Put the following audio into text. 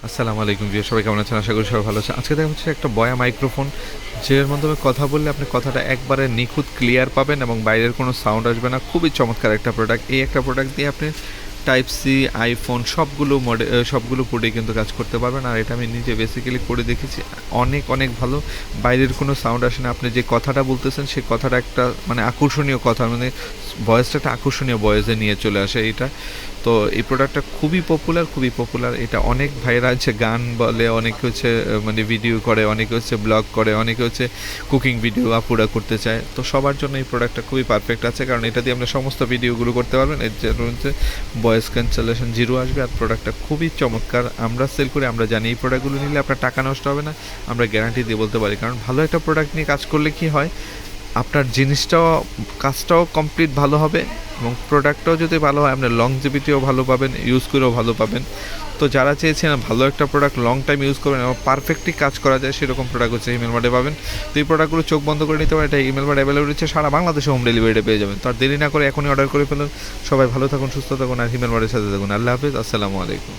আসসালামু আলাইকুম ভিউয়ার, সবাই কেমন আছেন? আশা করি সবাই ভালো আছেন। আজকে দেখা হচ্ছে একটা বয়া মাইক্রোফোন, যের মাধ্যমে কথা বললে আপনি কথাটা একবারে নিখুঁত ক্লিয়ার পাবেন এবং বাইরের কোনো সাউন্ড আসবে না। খুবই চমৎকার একটা প্রোডাক্ট। এই একটা প্রোডাক্ট দিয়ে আপনি টাইপ সি, আইফোন সবগুলো পোর্টে কিন্তু কাজ করতে পারবেন। আর এটা আমি নিজে বেসিক্যালি করে দেখেছি, অনেক অনেক ভালো। বাইরের কোনো সাউন্ড আসে না। আপনি যে কথাটা বলতেছেন সেই কথাটা একটা মানে আকর্ষণীয় কথা, মানে ভয়েসটা একটা আকর্ষণীয় ভয়েসে নিয়ে চলে আসে এটা। তো এই প্রোডাক্টটা খুবই পপুলার। এটা অনেক ভাইরা আছে গান বলে, অনেকে হচ্ছে মানে ভিডিও করে, অনেকে হচ্ছে ব্লগ করে, অনেকে হচ্ছে কুকিং ভিডিও আপুরা করতে চায়। তো সবার জন্য এই প্রোডাক্টটা খুবই পারফেক্ট আছে, কারণ এটা দিয়ে আপনি সমস্ত ভিডিওগুলো করতে পারবেন। এর জন্য হচ্ছে ভয়েস ক্যান্সেলেশন জিরো আসবে। আর প্রোডাক্টটা খুবই চমৎকার, আমরা সেল করি, আমরা জানি এই প্রোডাক্টগুলো নিলে আপনার টাকা নষ্ট হবে না, আমরা গ্যারান্টি দিয়ে বলতে পারি। কারণ ভালো একটা প্রোডাক্ট নিয়ে কাজ করলে কি হয়, আপনার জিনিসটাও কাজটাও কমপ্লিট ভালো হবে এবং প্রোডাক্টটাও যদি ভালো হয় আপনার লংজিভিটিও ভালো পাবেন, ইউজ করেও ভালো পাবেন। তো যারা চেয়েছেন ভালো একটা প্রোডাক্ট লং টাইম ইউজ করবেন এবং পারফেক্টলি কাজ করা যায়, সেরকম প্রোডাক্ট হচ্ছে হিমেল মার্টে পাবেন। তো এই প্রোডাক্টগুলো চোখ বন্ধ করে নিতে পারেন। এটা হিমেল মার্ট অ্যাভেলেবল হচ্ছে সারা বাংলাদেশে, হোম ডেলিভারিতে পেয়ে যাবেন। তো আর দেরি না করে এখনই অর্ডার করে ফেলুন। সবাই ভালো থাকুন, সুস্থ থাকুন, আর হিমেল মার্টের সাথে থাকুন। আল্লাহ হাফিজ, আসসালামু আলাইকুম।